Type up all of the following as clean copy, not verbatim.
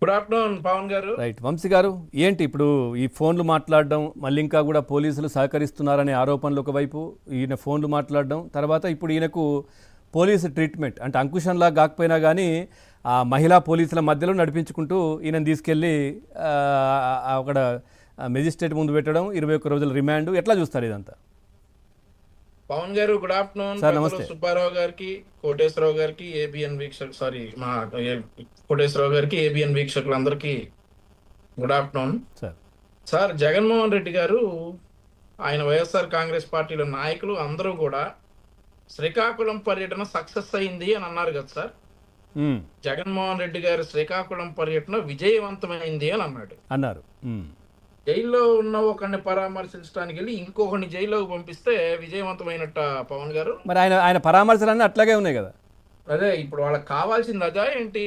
Good afternoon Pawan గారు. Right. Vamsi గారు, ఏంటి ఇప్పుడు ఈ ఫోన్లు మాట్లాడడం, మళ్ళీ ఇంకా కూడా పోలీసులు సహకరిస్తున్నారనే ఆరోపణలు ఒకవైపు, ఈయన ఫోన్లు మాట్లాడడం, తర్వాత ఇప్పుడు ఈయనకు పోలీసు ట్రీట్మెంట్ అంటే అంకుశంలా కాకపోయినా కానీ ఆ మహిళా పోలీసుల మధ్యలో నడిపించుకుంటూ ఈయనను తీసుకెళ్ళి అక్కడ మెజిస్ట్రేట్ ముందు పెట్టడం, 21 రోజుల రిమాండ్, ఎట్లా చూస్తారు ఇదంతా? పవన్ గారు గుడ్ ఆఫ్టర్నూన్. సార్ నమస్తే. సుబ్బారావు గారికి, కోటేశ్వరరావు గారికి, కోటేశ్వరరావు గారికి, ఏబిఎన్ వీక్షకులందరికీ good afternoon. Sir sir, Jaganmohan Reddy గారు, ఆయన వైఎస్ఆర్ కాంగ్రెస్ పార్టీలో నాయకులు అందరూ కూడా శ్రీకాకుళం పర్యటన సక్సెస్ అయింది అని అన్నారు కదా సార్. జగన్మోహన్ రెడ్డి గారి శ్రీకాకుళం పర్యటన విజయవంతమైంది అని అన్నారు. జైల్లో ఉన్న ఒకరిని పరామర్శించడానికి వెళ్ళి ఇంకొకరిని జైల్లోకి పంపిస్తే విజయవంతమైనట్ట పవన్ గారు. మరి ఆయన పరామర్శలన్నీ అట్లాగే ఉన్నాయి కదా. అదే ఇప్పుడు వాళ్ళకి కావాల్సింది అదా ఏంటి?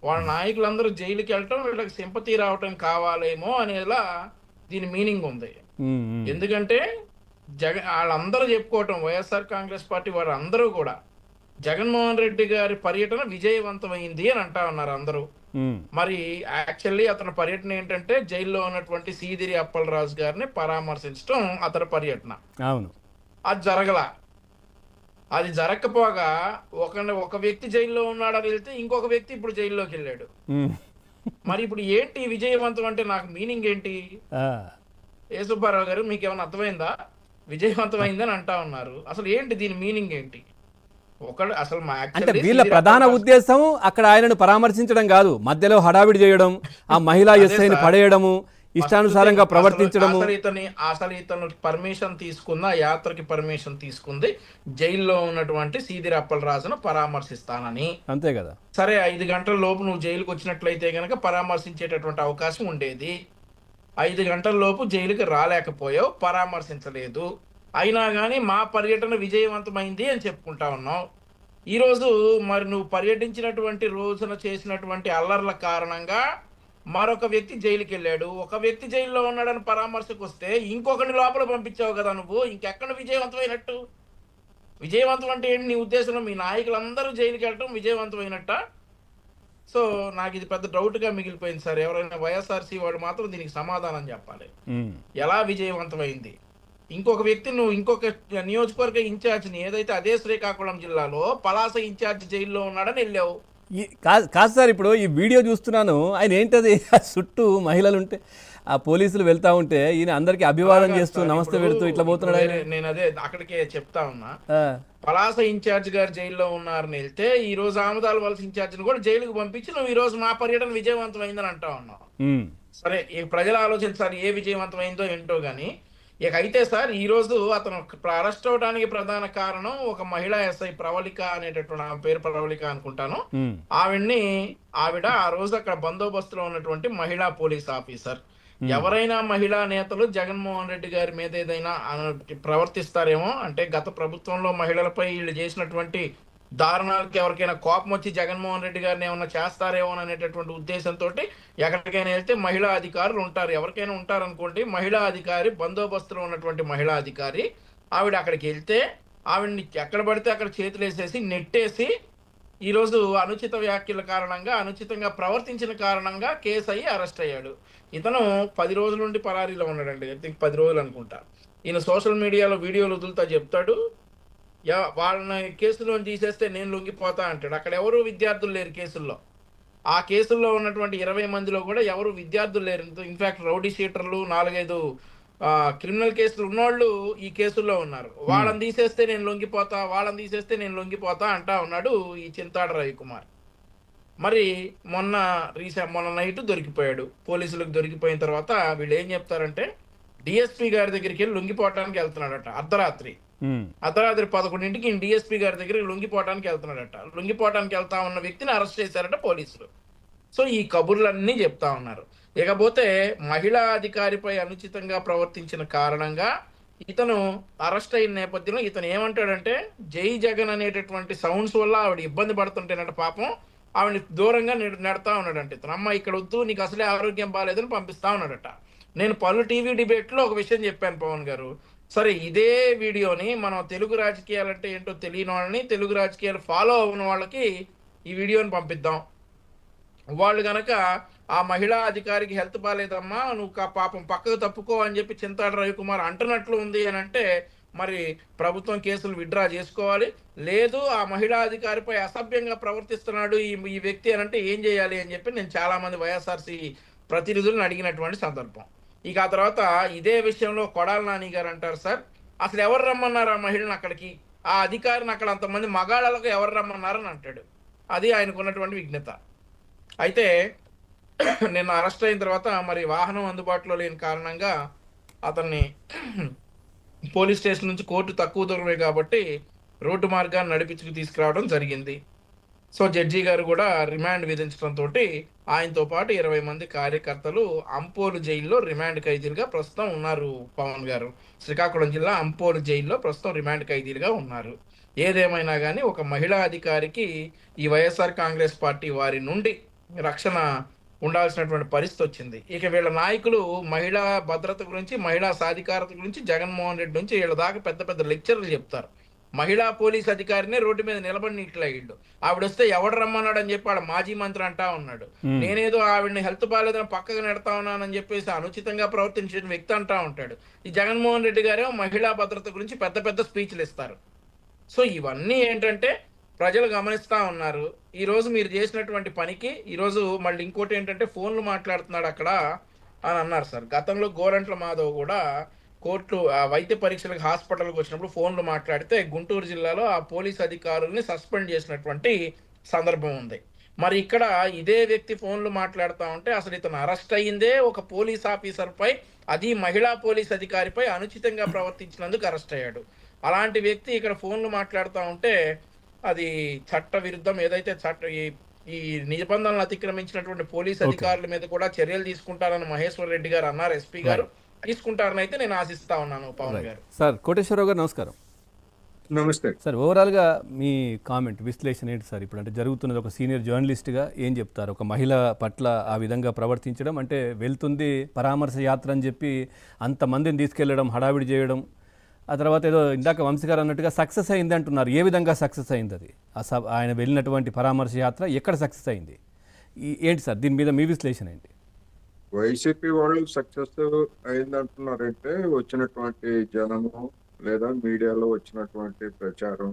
వాళ్ళ నాయకులందరూ జైలుకి వెళ్ళటం, వీళ్ళకి సింపతి రావటం కావాలేమో అనేలా దీని మీనింగ్ ఉంది. ఎందుకంటే వాళ్ళందరూ చెప్పుకోవటం, వైఎస్ఆర్ కాంగ్రెస్ పార్టీ వారు అందరూ కూడా జగన్మోహన్ రెడ్డి గారి పర్యటన విజయవంతమైంది అని అంటా ఉన్నారు అందరూ. మరి యాక్చువల్లీ అతని పర్యటన ఏంటంటే జైల్లో ఉన్నటువంటి సీదిరి అప్పలరాజు గారిని పరామర్శించడం అతని పర్యటన. అవును, అది అది జరగకపోగా ఒక వ్యక్తి జైల్లో ఉన్నాడని వెళ్తే ఇంకొక వ్యక్తి ఇప్పుడు జైల్లోకి వెళ్ళాడు. మరి ఇప్పుడు ఏంటి విజయవంతం అంటే నాకు మీనింగ్ ఏంటి? ఏ సుబ్బారావు గారు, మీకు ఏమైనా అర్థమైందా? విజయవంతమైందని అంటా ఉన్నారు, అసలు ఏంటి దీని మీనింగ్ ఏంటి? అంటే వీళ్ళ ప్రధాన ఉద్దేశం అక్కడ ఆయనను పరామర్శించడం కాదు, మధ్యలో హడావిడి చేయడం, ఆ మహిళా ఎస్ఐని పడేయడము, ఇష్టానుసారంగా ప్రవర్తించడము. అసలు ఇతను పర్మిషన్ తీసుకున్న యాత్రకి పర్మిషన్ తీసుకుంది జైల్లో ఉన్నటువంటి సీదిరి అప్పలరాజును పరామర్శిస్తానని. అంతే కదా. సరే, 5 గంటల లోపు నువ్వు జైలుకి వచ్చినట్లయితే గనక పరామర్శించేటటువంటి అవకాశం ఉండేది. 5 గంటల లోపు జైలుకి రాలేకపోయావు, పరామర్శించలేదు. అయినా కానీ మా పర్యటన విజయవంతమైంది అని చెప్పుకుంటా ఉన్నావు. ఈరోజు మరి నువ్వు పర్యటించినటువంటి రోజున చేసినటువంటి అల్లర్ల కారణంగా మరొక వ్యక్తి జైలుకి వెళ్ళాడు. ఒక వ్యక్తి జైల్లో ఉన్నాడని పరామర్శకు వస్తే ఇంకొకరిని లోపల పంపించావు కదా నువ్వు. ఇంకెక్కడ విజయవంతమైనట్టు? విజయవంతం అంటే ఏంటి నీ ఉద్దేశంలో? మీ నాయకులందరూ జైలుకి వెళ్ళటం విజయవంతమైనట్ట? సో నాకు ఇది పెద్ద డౌట్గా మిగిలిపోయింది సార్. ఎవరైనా వైఎస్ఆర్సీ వాడు మాత్రం దీనికి సమాధానం చెప్పాలి. ఎలా విజయవంతమైంది? ఇంకొక వ్యక్తి, నువ్వు ఇంకొక నియోజకవర్గ ఇన్ఛార్జిని, ఏదైతే అదే శ్రీకాకుళం జిల్లాలో పలాస ఇన్ఛార్జ్ జైల్లో ఉన్నాడని వెళ్ళావు. కాదు సార్, ఇప్పుడు ఈ వీడియో చూస్తున్నాను, ఆయన ఏంటది చుట్టూ మహిళలు ఉంటే ఆ పోలీసులు వెళ్తా ఉంటే ఈయన అందరికి అభివాదం చేస్తూ నమస్తే పెడుతూ ఇట్లా పోతున్నాడు. నేను అదే అక్కడికే చెప్తా ఉన్నా. పలాస ఇన్ఛార్జ్ గారు జైల్లో ఉన్నారని వెళ్తే ఈ రోజు ఆమదాల వలస ఇన్ఛార్జిని కూడా జైలుకు పంపించి నువ్వు ఈ రోజు మా పర్యటన విజయవంతమైందని అంటా ఉన్నావు. సరే, ఈ ప్రజలు ఆలోచించాలి ఏ విజయవంతమైందో ఏంటో గానీ. ఇక అయితే సార్, ఈ రోజు అతను అరెస్ట్ అవడానికి ప్రధాన కారణం ఒక మహిళా ఎస్ఐ ప్రవళిక అనేటటువంటి, ఆమె పేరు ప్రవళిక అనుకుంటాను. ఆవిడ ఆ రోజు అక్కడ బందోబస్తులో ఉన్నటువంటి మహిళా పోలీస్ ఆఫీసర్. ఎవరైనా మహిళా నేతలు జగన్మోహన్ రెడ్డి గారి మీద ఏదైనా ప్రవర్తిస్తారేమో, అంటే గత ప్రభుత్వంలో మహిళలపై వీళ్ళు చేసినటువంటి దారుణాలకి ఎవరికైనా కోపం వచ్చి జగన్మోహన్ రెడ్డి గారిని ఏమన్నా చేస్తారేమో అనేటటువంటి ఉద్దేశంతో ఎక్కడికైనా వెళ్తే మహిళా అధికారులు ఉంటారు, ఎవరికైనా ఉంటారు అనుకోండి. మహిళా అధికారి, బందోబస్తులో ఉన్నటువంటి మహిళా అధికారి, ఆవిడ అక్కడికి వెళ్తే ఆవిడని ఎక్కడ పడితే అక్కడ చేతులు వేసేసి నెట్టేసి ఈరోజు అనుచిత వ్యాఖ్యల కారణంగా, అనుచితంగా ప్రవర్తించిన కారణంగా కేసు అయ్యి అరెస్ట్ అయ్యాడు. ఇతను 10 రోజుల నుండి పరారీలో ఉన్నాడండి. ఐ థింక్ 10 రోజులు అనుకుంటా. ఈయన సోషల్ మీడియాలో వీడియోలు వదులుతా చెప్తాడు, వాళ్ళని కేసులో తీసేస్తే నేను లొంగిపోతా అంటాడు. అక్కడ ఎవరు విద్యార్థులు లేరు కేసుల్లో. ఆ కేసుల్లో ఉన్నటువంటి 20 మందిలో కూడా ఎవరు విద్యార్థులు లేరు. ఇన్ఫాక్ట్ రౌడీ షీటర్లు, 4-5 క్రిమినల్ కేసులు ఉన్నోళ్ళు ఈ కేసుల్లో ఉన్నారు. వాళ్ళని తీసేస్తే నేను లొంగిపోతా అంటా ఉన్నాడు ఈ చింతాడ రవికుమార్. మరి మొన్న నైట్ దొరికిపోయాడు. పోలీసులకు దొరికిపోయిన తర్వాత వీళ్ళు ఏం చెప్తారంటే డిఎస్పీ గారి దగ్గరికి వెళ్ళి లొంగిపోవటానికి వెళ్తున్నాడట. అర్ధరాత్రి 11ంటికి డిఎస్పీ గారి దగ్గరికి లొంగిపోవటానికి వెళ్తున్నాడట. లొంగిపోవటానికి వెళ్తా ఉన్న వ్యక్తిని అరెస్ట్ చేశారట పోలీసులు. సో ఈ కబుర్లన్నీ చెప్తా ఉన్నారు. ఇకపోతే మహిళా అధికారిపై అనుచితంగా ప్రవర్తించిన కారణంగా ఇతను అరెస్ట్ అయిన నేపథ్యంలో ఇతను ఏమంటాడంటే, జై జగన్ అనేటటువంటి సౌండ్స్ వల్ల ఆవిడ ఇబ్బంది పడుతుంటేనట పాపం ఆవిడని దూరంగా నెడతా ఉన్నాడంట ఇతను. అమ్మ ఇక్కడ వద్దు, నీకు అసలే ఆరోగ్యం బాగాలేదని పంపిస్తా ఉన్నాడట. నేను పలు టీవీ డిబేట్లో ఒక విషయం చెప్పాను పవన్ గారు. సరే, ఇదే వీడియోని మనం తెలుగు రాజకీయాలంటే ఏంటో తెలియని వాళ్ళని, తెలుగు రాజకీయాలు ఫాలో అవ్వని వాళ్ళకి ఈ వీడియోని పంపిద్దాం. వాళ్ళు గనక ఆ మహిళా అధికారికి హెల్త్ బాగాలేదమ్మా, నువ్వు పాపం పక్కకు తప్పుకో అని చెప్పి చింతాడ రవికుమార్ అంటున్నట్లు ఉంది అని అంటే మరి ప్రభుత్వం కేసులు విత్డ్రా చేసుకోవాలి. లేదు ఆ మహిళా అధికారిపై అసభ్యంగా ప్రవర్తిస్తున్నాడు ఈ వ్యక్తి అని అంటే ఏం చేయాలి అని చెప్పి నేను చాలా మంది వైఎస్ఆర్సీ ప్రతినిధులను అడిగినటువంటి సందర్భం. ఇక ఆ తర్వాత ఇదే విషయంలో కొడాల నాని గారు అంటారు, సార్ అసలు ఎవరు రమ్మన్నారు ఆ మహిళను అక్కడికి, ఆ అధికారిని అక్కడ అంతమంది మగాళ్ళకు ఎవరు రమ్మన్నారని అంటాడు. అది ఆయనకు ఉన్నటువంటి విఘ్నత. అయితే నిన్న అరెస్ట్ అయిన తర్వాత మరి వాహనం అందుబాటులో లేని కారణంగా అతన్ని పోలీస్ స్టేషన్ నుంచి కోర్టు తక్కువ దూరమే కాబట్టి రోడ్డు మార్గాన్ని నడిపించుకు తీసుకురావడం జరిగింది. సో జడ్జి గారు కూడా రిమాండ్ విధించడంతో ఆయనతో పాటు 20 మంది కార్యకర్తలు అంపోలు జైల్లో రిమాండ్ ఖైదీలుగా ప్రస్తుతం ఉన్నారు. పవన్ గారు శ్రీకాకుళం జిల్లా అంపోలు జైల్లో ప్రస్తుతం రిమాండ్ ఖైదీలుగా ఉన్నారు. ఏదేమైనా కానీ ఒక మహిళా అధికారికి ఈ వైఎస్ఆర్ కాంగ్రెస్ పార్టీ వారి నుండి రక్షణ ఉండాల్సినటువంటి పరిస్థితి వచ్చింది. ఇక వీళ్ళ నాయకులు మహిళా భద్రత గురించి, మహిళా సాధికారత గురించి జగన్మోహన్ రెడ్డి నుంచి వీళ్ళ దాకా పెద్ద పెద్ద లెక్చర్లు చెప్తారు. మహిళా పోలీస్ అధికారినే రోడ్డు మీద నిలబడి ఇట్లా ఇళ్ళు ఆవిడ వస్తే ఎవడు రమ్మన్నాడు అని చెప్పి ఆడ మాజీ మంత్రి అంటా ఉన్నాడు. నేనేదో ఆవిడని హెల్త్ బాగాలేదని పక్కకు నెడతా ఉన్నానని చెప్పేసి అనుచితంగా ప్రవర్తించిన వ్యక్తి అంటా ఉంటాడు. ఈ జగన్మోహన్ రెడ్డి గారేమో మహిళా భద్రత గురించి పెద్ద పెద్ద స్పీచ్లు ఇస్తారు. సో ఇవన్నీ ఏంటంటే ప్రజలు గమనిస్తా ఉన్నారు. ఈ రోజు మీరు చేసినటువంటి పనికి ఈరోజు మళ్ళీ ఇంకోటి ఏంటంటే ఫోన్లు మాట్లాడుతున్నాడు అక్కడ అని అన్నారు సార్. గతంలో గోరంట్ల మాధవ్ కూడా కోర్టు వైద్య పరీక్షలకు హాస్పిటల్కి వచ్చినప్పుడు ఫోన్లు మాట్లాడితే గుంటూరు జిల్లాలో ఆ పోలీస్ అధికారుల్ని సస్పెండ్ చేసినటువంటి సందర్భం ఉంది. మరి ఇక్కడ ఇదే వ్యక్తి ఫోన్లు మాట్లాడుతూ ఉంటే అసలు ఇతను అరెస్ట్ అయ్యిందే ఒక పోలీస్ ఆఫీసర్ పై, అది మహిళా పోలీస్ అధికారిపై అనుచితంగా ప్రవర్తించినందుకు అరెస్ట్ అయ్యాడు. అలాంటి వ్యక్తి ఇక్కడ ఫోన్లు మాట్లాడుతూ ఉంటే అది చట్ట విరుద్ధం. ఏదైతే ఈ నిబంధనలు అతిక్రమించినటువంటి పోలీస్ అధికారుల మీద కూడా చర్యలు తీసుకుంటారని మహేశ్వర్ రెడ్డి గారు అన్నారు, ఎస్పీ గారు. తీసుకుంటారని అయితే నేను ఆశిస్తా ఉన్నాను. పవన్ గారు. సార్ కోటేశ్వరరావు గారు నమస్కారం. నమస్తే సార్, ఓవరాల్గా మీ కామెంట్, విశ్లేషణ ఏంటి సార్? ఇప్పుడు అంటే జరుగుతున్నది, ఒక సీనియర్ జర్నలిస్ట్గా ఏం చెప్తారు? ఒక మహిళ పట్ల ఆ విధంగా ప్రవర్తించడం అంటే, వెళ్తుంది పరామర్శ యాత్ర అని చెప్పి అంతమందిని తీసుకెళ్లడం, హడావిడి చేయడం, ఆ తర్వాత ఏదో ఇందాక వంశీ గారు అన్నట్టుగా సక్సెస్ అయింది అంటున్నారు. ఏ విధంగా సక్సెస్ అయింది అది? ఆయన వెళ్ళినటువంటి పరామర్శ యాత్ర ఎక్కడ సక్సెస్ అయింది ఏంటి సార్? దీని మీద మీ విశ్లేషణ ఏంటి? వైసీపీ వాళ్ళు సక్సెస్ అయిందంటున్నారంటే వచ్చినటువంటి జనము లేదా మీడియాలో వచ్చినటువంటి ప్రచారం